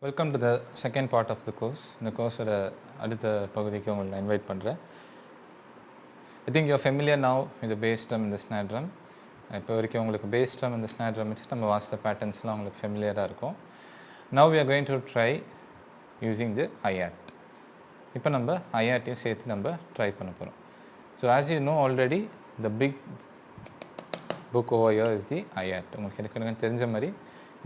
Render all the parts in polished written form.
Welcome to the second part of the course. In the course அடுத்த பகுதிக்கு உங்களை invite பண்ணுறேன். I think you're familiar now with the bass drum and the snare drum. இப்போ வரைக்கும் உங்களுக்கு bass drum and the snare drum வச்சு நம்ம வாசித்த பேட்டர்ன்ஸ்லாம் உங்களுக்கு ஃபெமிலியராக இருக்கும். Now we are going to try using the hi-hat. இப்போ நம்ம hi-hatடையும் சேர்த்து நம்ம ட்ரை பண்ண போகிறோம். So as you know already, the big book over here is the hi-hat. உங்களுக்கு எனக்கு தெரிஞ்ச மாதிரி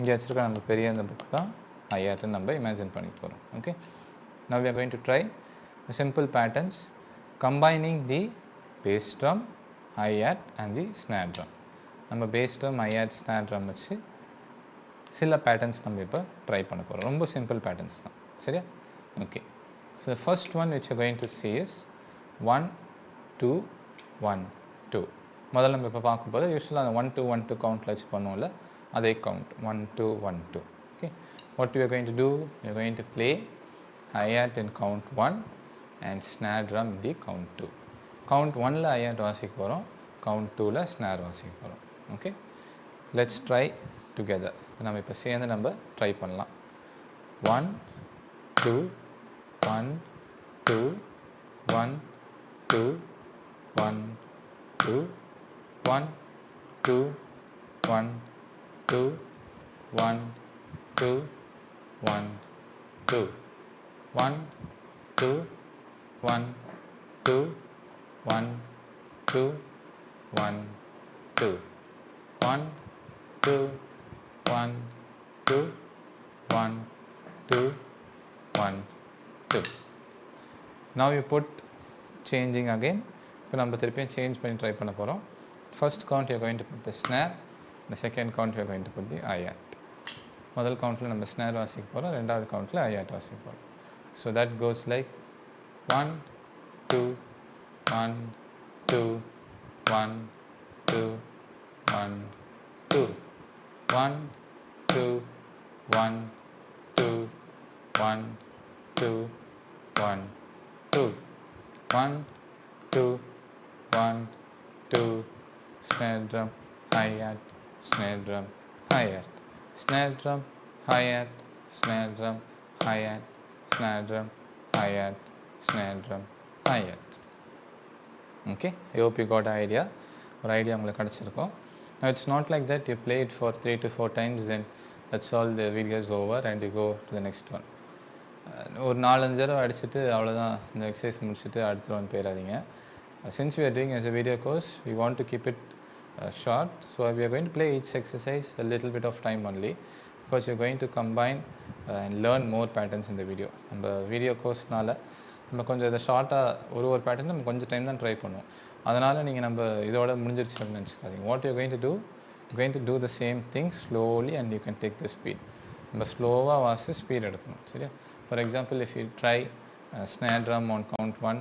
இங்கே வச்சுருக்க நம்ம பெரிய அந்த புக் தான் hi-hat நம்ம imagine பண்ணிக்க போகிறோம். Okay. Now we are going to try the simple patterns combining the bass drum, hi-hat and the snare drum. நம்ம bass drum, hi-hat, snare drum வச்சு சில பேட்டர்ன்ஸ் நம்ம இப்போ ட்ரை பண்ண போகிறோம். ரொம்ப சிம்பிள் பேட்டர்ன்ஸ் தான், சரியா? Okay. So first one which you're going to see is 1 2 1 2. முதல்ல நம்ம இப்போ பார்க்கும்போது யூஸ்வலாக அந்த 1 2 1 2 கவுண்டில் வச்சு பண்ணுவோம்ல, அதே count 1 2 1 2. Okay. What we are going to do, we are going to play hi-hat in count 1 and snare drum in the count 2. Count 1ல hi-hat வாசிக்க போகிறோம், count 2ல snare வாசிக்க போகிறோம். Okay. Let's try together. நம்ம இப்போ சேர்ந்து நம்ம ட்ரை பண்ணலாம். 1 2 1 2 1 2 1 2 1 2 1 2 1 2 1 2 1 2 1 2 1 2 1 2 1 2 1 2 1 2 1 2. Now you put changing again. இப்போ நம்ம திருப்பியும் சேஞ்ச் பண்ணி ட்ரை பண்ண போகிறோம். First count you are going to put the snare, the second count you are going to put the hi-hat. முதல் கவுண்ட்டில் நம்ம ஸ்னேர் வாசிக்க போகிறோம், ரெண்டாவது கவுண்ட்டில் hi-hat வாசிக்க போகிறோம். So that cos like 1 2 1 2 1 2 1 2 1 2 1 2 1 2 1 2 1 2 1 2 snare drum, hi-hat, snare drum, hi-hat, snare drum, hi-hat, snare drum, hi-hat, snare drum, hi-hat, snare drum, hi-hat. Okay, I hope you got an idea. ஒரு idea உங்களுக்கு கிடச்சிருக்கும். Now it's not like that you play it for 3 to 4 times then that's all, the video is over and you go to the next one. ஒரு 4-5 தடவை அடிச்சுட்டு அவ்வளோதான், இந்த exercise முடிச்சுட்டு அடுத்த ஒன் போயிடாதீங்க. Since we are doing as a video course, we want to keep it short, so we are going to play each exercise a little bit of time only because you are going to combine and learn more patterns in the video. நம்ம video கோர்ஸ்னால நம்ம கொஞ்சம் இதை ஷார்ட்டாக ஒரு pattern நம்ம கொஞ்சம் time தான் try பண்ணுவோம். அதனால் நீங்கள் நம்ம இதோட முடிஞ்சிருச்சு அப்படின்னு நினச்சிக்காதீங்க. What you going to do, you going to do the same thing slowly and you can take the speed. நம்ம ஸ்லோவாக வாசி ஸ்பீட் எடுக்கணும், சரியா? For example, if you try snare drum on count 1,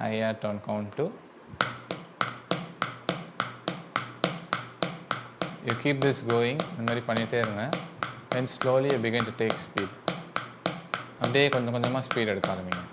hi-hat on count 2, you keep this going, இந்த மாதிரி பண்ணிகிட்டே இருங்க. then slowly you begin to take speed. அப்படியே கொஞ்சம் கொஞ்சமாக ஸ்பீட் எடுக்க ஆரம்பிங்க.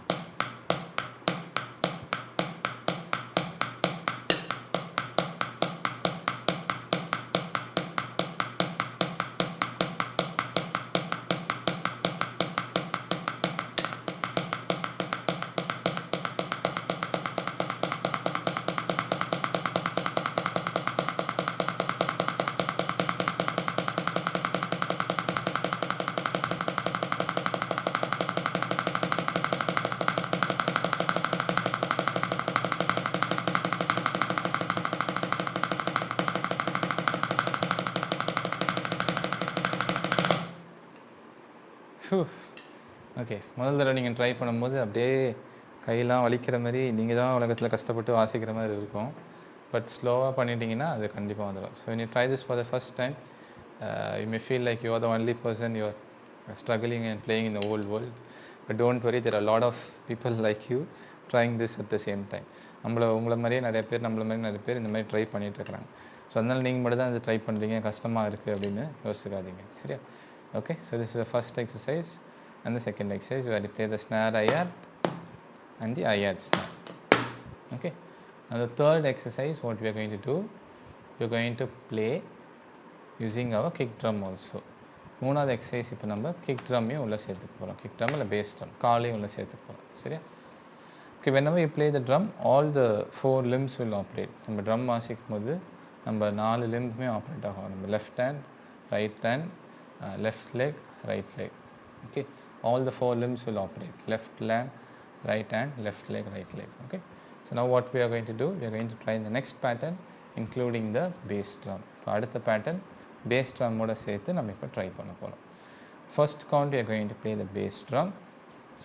ஓகே, முதல் தடவை நீங்கள் ட்ரை பண்ணும்போது அப்படியே கையெல்லாம் வலிக்கிற மாதிரி நீங்கள் தான் உலகத்தில் கஷ்டப்பட்டு வாசிக்கிற மாதிரி இருக்கும். பட் ஸ்லோவாக பண்ணிட்டீங்கன்னா அது கண்டிப்பாக வந்துடும். So when you try this for the first time, you may feel like you are the only person you are struggling and playing in the whole world. But don't worry, there are a lot of people like you trying this at the same time. உங்களை மாதிரியே நிறைய பேர் இந்த மாதிரி try பண்ணிகிட்டு இருக்கிறாங்க. So அதனால் நீங்கள் மட்டும் தான் அது ட்ரை பண்ணுறீங்க, கஷ்டமாக இருக்குது அப்படின்னு யோசிக்காதீங்க, சரியா? Okay, so this is the first exercise and the second exercise where you play the snare hi-hat and the hi-hat snare. Okay, now the third exercise, what we are going to do, we are going to play using our kick drum also. மூணாவது exercise இப்போ நம்ம kick ட்ரம்மையும் உள்ளே சேர்த்துக்க போகிறோம். Kick drum இல்லை base drum காலையும் உள்ளே சேர்த்துக்க போகிறோம். சரியா? Okay, whenever you play the drum, all the 4 limbs will operate. நம்ம ட்ரம் வாசிக்கும் போது நம்ம 4 limbsமே ஆப்ரேட் ஆகும். நம்ம left hand, right hand, left leg, right leg. Okay, all the 4 limbs will operate. Left leg, right hand, left leg, right leg. Okay, so now what we are going to do, we are going to try the next pattern including the bass drum. இப்போ அடுத்த pattern bass drum ஓட சேர்த்து நம்ம இப்போ try பண்ண போகிறோம். First count we are going to play the bass drum.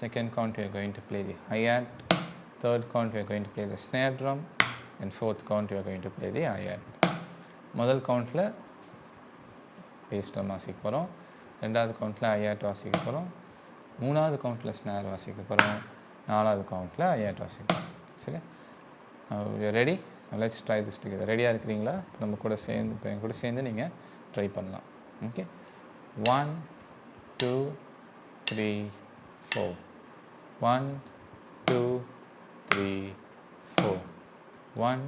Second count we are going to play the hi-hat. Third count we are going to play the snare drum. And fourth count we are going to play the hi-hat. முதல் கவுண்டில் bass drum வாசிக்க போகிறோம். ரெண்டாவது கவுண்டில் hi-hat வாசிக்க போகிறோம். மூணாவது கவுண்டில் snare வாசிக்க போகிறோம். நாலாவது கவுண்டில் hi-hat வாசிக்க போகிறோம். சரியா? you are ready? Now let's try this together. ரெடியாக இருக்கிறீங்களா? நம்ம கூட சேர்ந்து இப்போ என் கூட சேர்ந்து நீங்கள் ட்ரை பண்ணலாம். Okay, 1 2 3 4. 1 2 3 4. 1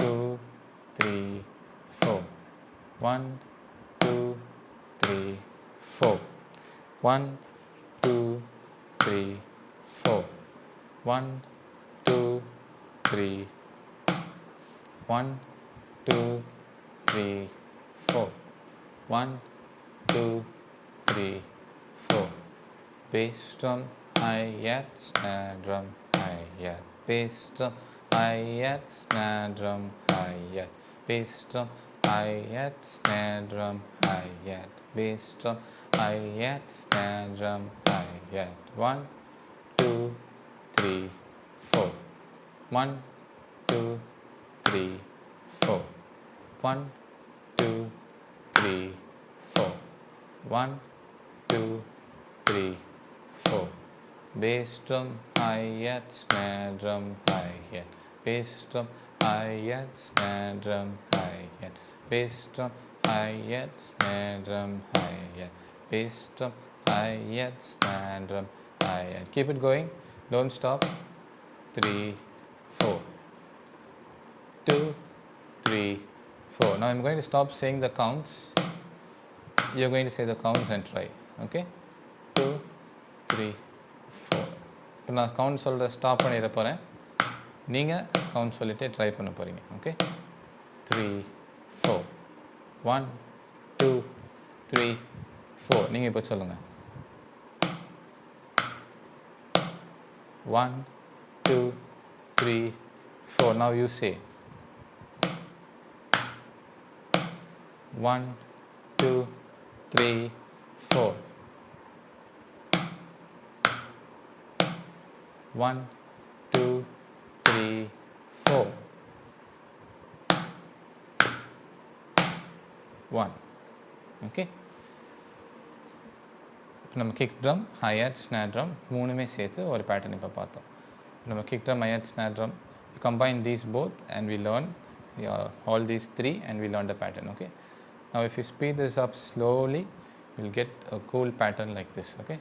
2 3 4. 1 2 3 4. 1 2 3 4. 1 2 3 1 2 3 4. 1 2 3 4. Bass drum, hi-hat, snare drum, hi-hat. Bass drum, hi-hat, snare drum, hi-hat. Bass drum, hi-hat, snare drum, hi-hat. Bass drum, hi-hat, snare drum, hi-hat. 1 2 3 4. 1 2 3 4. 1 2 3 4. 1 2 3 4. Bass drum, hi-hat, snare drum, hi-hat. Bass drum, hi-hat, snare drum, hi-hat. Bass drum, hi-hat, snare drum, hi-hat. Bass drum, hi-hat, snare drum, hi-hat. Keep it going, don't stop. 3 4. 2 3 4. Now I'm going to stop saying the counts. You're going to say the counts and try. Okay, 2 3 4. இப்போ நான் count சொல்கிற stop பண்ணிட போகிறேன். நீங்கள் count சொல்லிவிட்டு try பண்ண போகிறீங்க. Okay, 3 4. 1 2 3 4. நீங்கள் இப்போ சொல்லுங்கள். 1 2 3 4. Now you say 1 2 3 4. 1 2 3 4. 1. ஓகே, இப்போ நம்ம kick drum, hi-hat, snare drum மூணுமே சேர்த்து ஒரு பேட்டர்ன் இப்போ பார்த்தோம். நம்ம kick drum, hi-hat, snare drum, we combine these both and we learn all these 3 and we learn the pattern. Okay, now if you speed this up slowly, you'll get a cool pattern like this. Okay,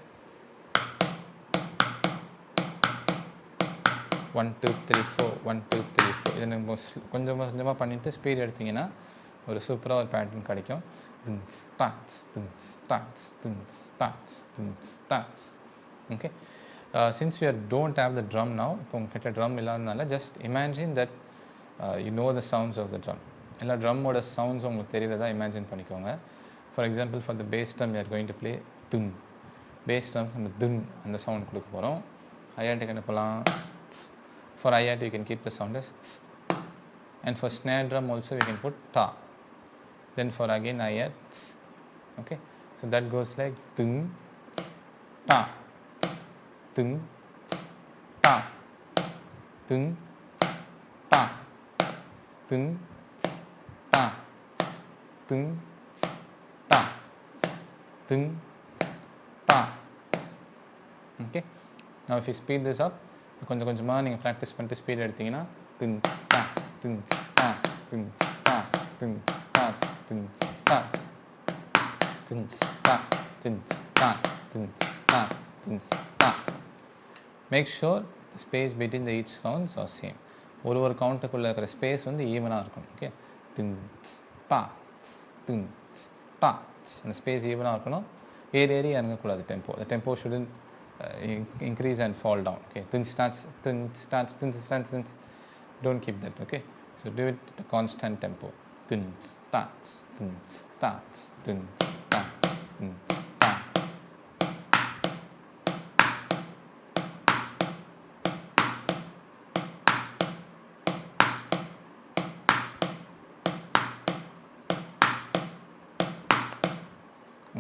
1 2 3 4 1 2 3 4. இதை நம்ம கொஞ்சம் கொஞ்சமாக பண்ணிவிட்டு speed எடுத்திங்கன்னா ஒரு சூப்பராக ஒரு pattern கிடைக்கும். Okay, since we don't have the drum now, இப்போ உங்ககிட்ட ட்ரம் இல்லாதனால just imagine that you know the sounds of the drum. எல்லா ட்ரம்மோட சவுண்ட்ஸ் உங்களுக்கு தெரிகிறதா இமேஜின் பண்ணிக்கோங்க. For example for the bass drum we are going to play துன். Bass drum நம்ம துன் அந்த சவுண்ட் கொடுக்க போகிறோம். hi-hat என்ன பண்ணலாம்? For hi-hat you can keep the sound as tss. And for snare drum also we can put ta. Then for again hi-hat tss. Okay, so that goes like tung tss, ta tss, tung tss, ta tss, tung tss, ta tss, tung tss, ta tss, tung tss, ta tss, tung tss, ta tss. Okay, now if you speed this up, கொஞ்சம் கொஞ்சமாக நீங்கள் practice பண்ணிட்டு speed எடுத்திங்கன்னா Tun தா துன் தா துன் தா துன் தா துன் தா துன் தா துன் தா துன் தா துன் தா. Make sure the space between the each counts are same. ஒரு கவுண்ட்டுக்குள்ளே இருக்கிற ஸ்பேஸ் வந்து ஈவனாக இருக்கணும். ஓகே, துன் பா துன் பா அந்த ஸ்பேஸ் ஈவனாக இருக்கணும். ஏறி இறங்கக்கூடாது tempo. The tempo shouldn't increase and fall down. Okay, tin starts, tin starts, tin starts, tin. Don't keep that. Okay, so do it at a constant tempo. Tin starts, tin starts, tin starts, tin starts.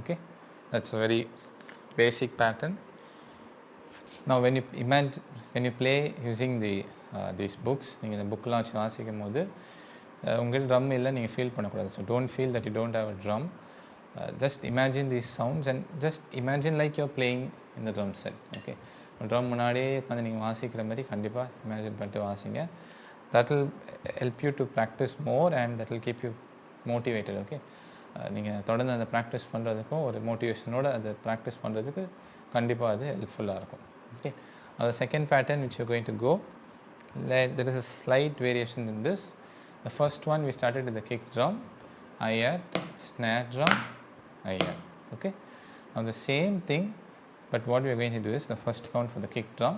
Okay, that's a very basic pattern. Now when you imagine, when you play using these books, நீங்கள் இந்த புக்கெலாம் வச்சு வாசிக்கும் போது உங்களுக்கு drum இல்லை நீங்கள் feel பண்ணக்கூடாது. So don't feel that you don't have a drum. Just imagine these sounds and just imagine like you're playing in the drum set. Okay, drum முன்னாடியே உட்காந்து நீங்கள் வாசிக்கிற மாதிரி கண்டிப்பாக இமேஜின் பண்ணிட்டு வாசிங்க. That will help you to practice more and that will keep you motivated. Okay, நீங்கள் தொடர்ந்து அதை ப்ராக்டிஸ் பண்ணுறதுக்கும் ஒரு மோட்டிவேஷனோடு அதை ப்ராக்டிஸ் பண்ணுறதுக்கு கண்டிப்பாக அது ஹெல்ப்ஃபுல்லாக இருக்கும். Okay, the second pattern which you're going to go, there is a slight variation in this. The first one we started with the kick drum, hi-hat, snare drum, hi-hat. Okay, now the same thing, but what we are going to do is the first count for the kick drum,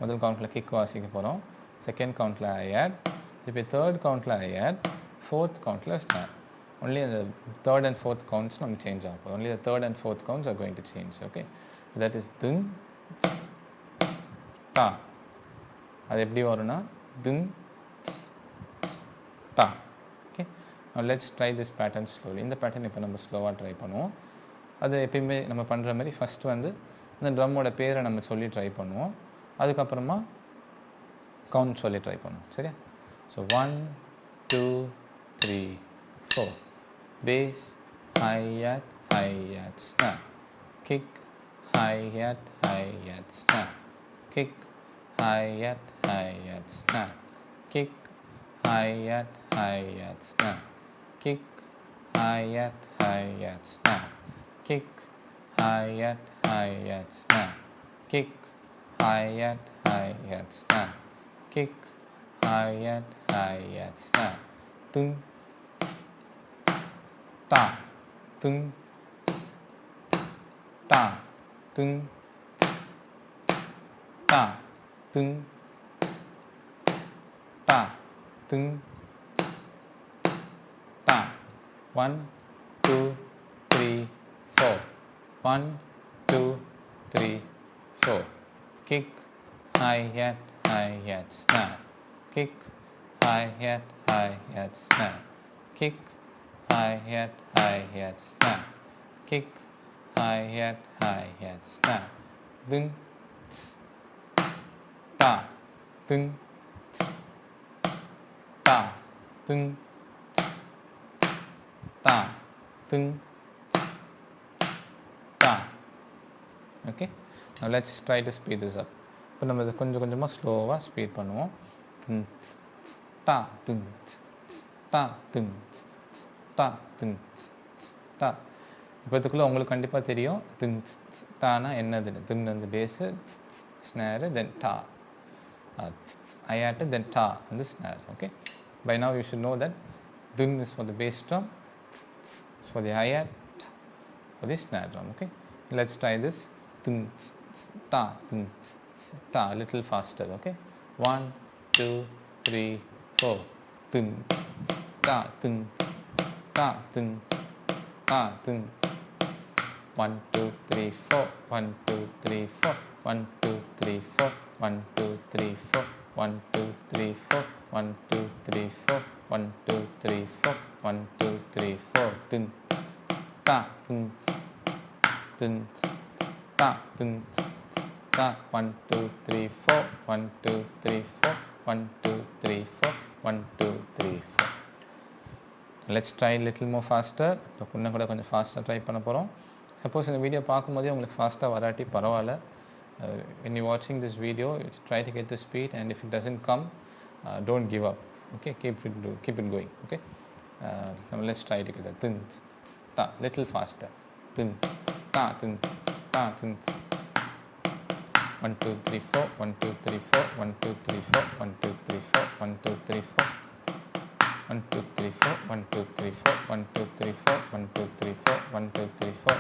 முதல் கவுண்ட்ல kick வாசிக்க போகிறோம், second countல hi-hat, இப்போ third countல hi-hat, fourth countல snare. Only the third and fourth counts நம்ம change ஆகும். Only the third and fourth counts are going to change. Okay, that is dun, ta. அது எப்படி வரும்னா dun, ta. Okay, now let's try this pattern slowly. இந்த pattern இப்போ நம்ம ஸ்லோவாக try பண்ணுவோம். அது எப்பயுமே நம்ம பண்ணுற மாதிரி ஃபஸ்ட் வந்து இந்த ட்ரம்மோட பேரை நம்ம சொல்லி ட்ரை பண்ணுவோம். அதுக்கப்புறமா கவுண்ட் சொல்லி ட்ரை பண்ணுவோம். சரியா? So 1 2 3 4 bass, hi-hat, hi-hat, snare, kick, hi-hat, hi-hat, snare, kick, hi-hat, hi-hat, snare, kick, hi-hat, hi-hat, snare, kick, hi-hat, hi-hat, snare, kick, hi-hat, hi-hat, snare, kick, hi-hat, hi-hat, snare, kick, hi-hat, hi-hat, snare, dun, ta, dun, ta, dun, ta, dun, ta, dun, ta. 1 2 3 4 1 2 3 4 kick, hi-hat, hi-hat, snare, kick, hi-hat, hi-hat, snare, kick, hi-hat, hi-hat, snare, kick, hi-hat, hi-hat, snare, dun, ta, dun, ta, dun, ta, dun, ta. Okay, now let's try to speed this up. இப்போ நம்ம இதை கொஞ்சம் கொஞ்சமாக ஸ்லோவாக speed பண்ணுவோம். dun, ta, dun, ta, dun, ta, dun, ta. இப்போ இதுக்குள்ளே உங்களுக்கு கண்டிப்பாக தெரியும் dun, taனா என்னதுன்னு. dun வந்து base, snare, then ta, hi-hat, then ta and the snare. Okay, by now you should know that dun is for the bass drum, is for the hi-hat, for the snare drum. Okay, let's try this. Dun, ta, dun, ta, a little faster. Okay, 1 2 3 4 dun, ta, dun, ta, dun, ta, dun. 1 2 3 4 1 2 3 4 1 2 3 4 1 2 3 4 1 2 3 4 1 2 3 4 1 2 3 4 1 2 3 4 dun, ta, dun, dun, ta, dun, ta. 1 2 3 4 1 2 3 4 1 2 3 4 1 2 3 4. Let's try a little more faster. இப்போ இன்னும் கூட கொஞ்சம் ஃபாஸ்ட்டாக try பண்ண போகிறோம். Suppose இந்த video பார்க்கும்போதே உங்களுக்கு ஃபாஸ்ட்டாக வராட்டி பரவாயில்ல. When you're watching this video, try to get the speed, and if it doesn't come, don't give up. Okay, keep it going. Okay, now let's try together. Dun, ta, little faster. Dun, ta, dun, ta, dun. 1 2 3 4 1 2 3 4 1 2 3 4 1 2 3 4 1 2 3 4 1 2 3 4 1 2 3 4 1 2 3 4 1 2 3 4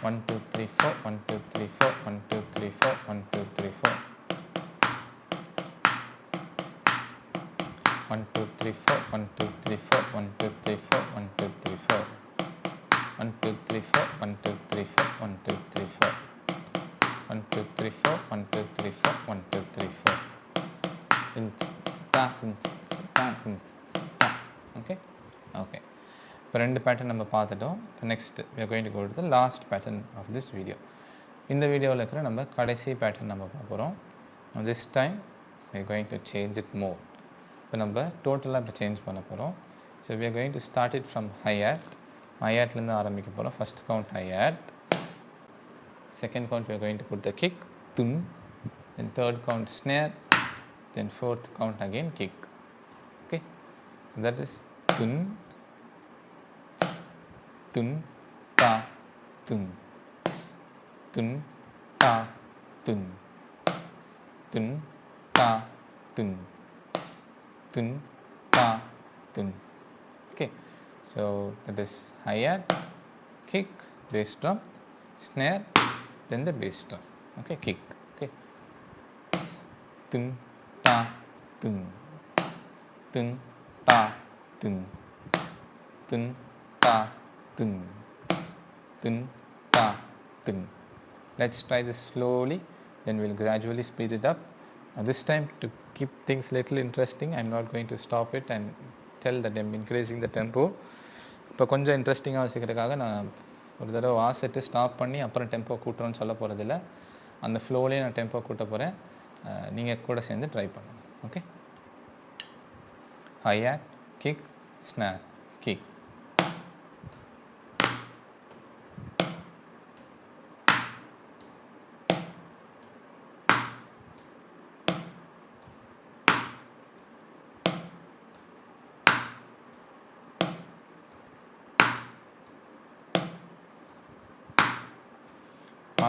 1 2 3 4 1 2 3 4 1 2 3 4 1 2 3 4 1 2 3 4 1 2 3 4 1 2 3 4 1 2 3 4 1 2 3 4 1 2 3 4 1 2 3 4 1 2 3 4 1 2 3 4 1 2 3 4 1 2 3 4 okay okay இப்போ ரெண்டு pattern நம்ம பார்த்துட்டோம். இப்போ next we are going to go to the last pattern of this video. இந்த வீடியோவில் இருக்கிற நம்ம கடைசி பேட்டர்ன் நம்ம பார்க்க போகிறோம். this time we are going to change it more. இப்போ நம்ம டோட்டலாக இப்போ சேஞ்ச் பண்ண போகிறோம். so we are going to start it from hi-hatலேருந்து ஆரம்பிக்க போகிறோம். first count hi-hat, second count we are going to put the kick tun, then third count snare, then fourth count again kick. Okay, so that is tun tun ta tun tun ta tun tun ta tun tun ta tun. Okay, so that is hi-hat, kick, bass drum, snare, then the bass drum. Okay, kick. Okay, tun ta tun tun ta tun tun ta tun tun ta tun. Let's try this slowly, then we'll gradually speed it up. This time to keep things little interesting, I'm not going to stop it and tell that I'm increasing the tempo. இப்போ கொஞ்சம் இன்ட்ரெஸ்டிங்காக வச்சுக்கிறதுக்காக நான் ஒரு தடவை வாசிட்டு stop பண்ணி அப்புறம் tempo கூட்டுறோன்னு சொல்ல போகிறதில்ல. அந்த ஃப்ளோலேயே நான் டெம்போ கூட்ட போகிறேன். நீங்கள் கூட சேர்ந்து ட்ரை பண்ணுங்கள். Okay, hi-hat, kick, snare, kick.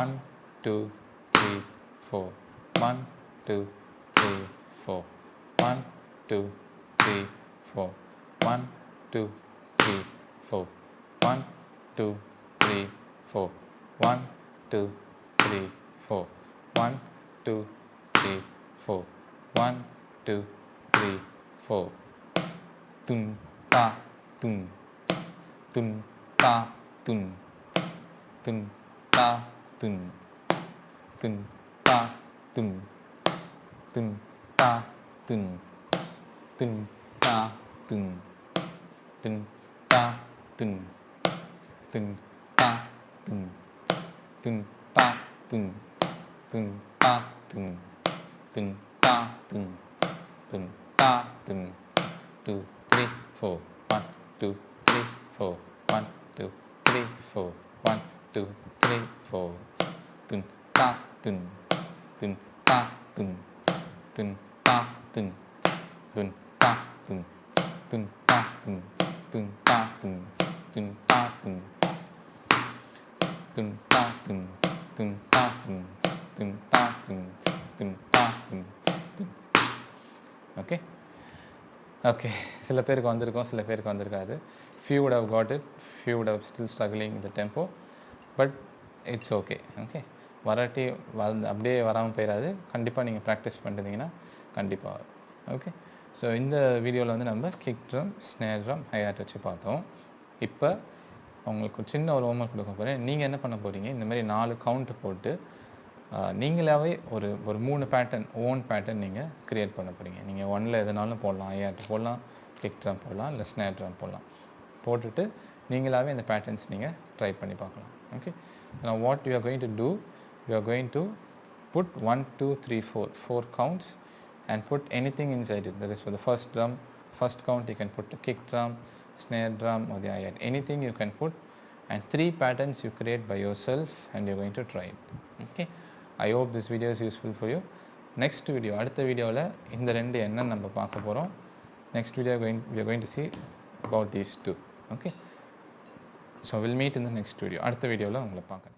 One, two, three, four. 1 2 3 4 1 2 3 4 1 2 3 4 1 2 3 4 1 2 3 4 1 2 3 4 1 2 3 4 tun ta tun tun ta tun tun ta tun tun ta tun tun ta tun tun ta tun tun ta tun tun ta tun tun ta tun tun ta tun tun ta tun tun ta tun 2 3 4 1 2 3 4 1 2 3 4 1 2 3 4 tun ta tun tun ta tun tun ta tun tun ta tun tun ta tun tun ta tun tun ta tun tun ta tun tun ta tun tun ta tun tun ta tun tun. Okay okay, சில பேருக்கு வந்திருக்கும், சில பேருக்கு வந்திருக்காது. few would have got it, few would have still struggling with the tempo, but it's okay. Okay, வராட்டி அப்படியே வராமல் போயிடாது. கண்டிப்பாக நீங்கள் ப்ராக்டிஸ் பண்ணிட்டீங்கன்னா கண்டிப்பாக வரும். ஓகே, ஸோ இந்த வீடியோவில் வந்து நம்ம கிக் ட்ரம், ஸ்னேர் ட்ரம், ஹை-ஹாட் வச்சு பார்த்தோம். இப்போ உங்களுக்கு சின்ன ஒரு ஹோம்ஒர்க் கொடுக்க போகிறேன். நீங்கள் என்ன பண்ண போகிறீங்க, இந்த மாதிரி 4 கவுண்ட் போட்டு நீங்களாகவே ஒரு 3 பேட்டர்ன், ஓன் பேட்டர்ன் நீங்கள் க்ரியேட் பண்ண போகிறீங்க. நீங்கள் 1ல் எதுனாலும் போடலாம், ஹை-ஹாட் போடலாம், கிக் ட்ரம் போடலாம், இல்லை ஸ்னேர் ட்ரம் போடலாம். போட்டுட்டு நீங்களாகவே இந்த பேட்டர்ன்ஸ் நீங்கள் ட்ரை பண்ணி பார்க்கலாம். Okay, now what you are going to do, you are going to put 1 2 3 4 counts and put anything inside it. That is for the first drum, first count you can put the kick drum, snare drum or the hi-hat, anything you can put, and 3 patterns you create by yourself and you're going to try it. Okay, I hope this video is useful for you. Next video, அடுத்த வீடியோவில் இந்த ரெண்டு என்ன நம்ம பார்க்க போகிறோம். Next video we are going to see about these two. Okay, so we'll meet in the next video. அடுத்த வீடியோவில் உங்களை பார்க்குறேன்.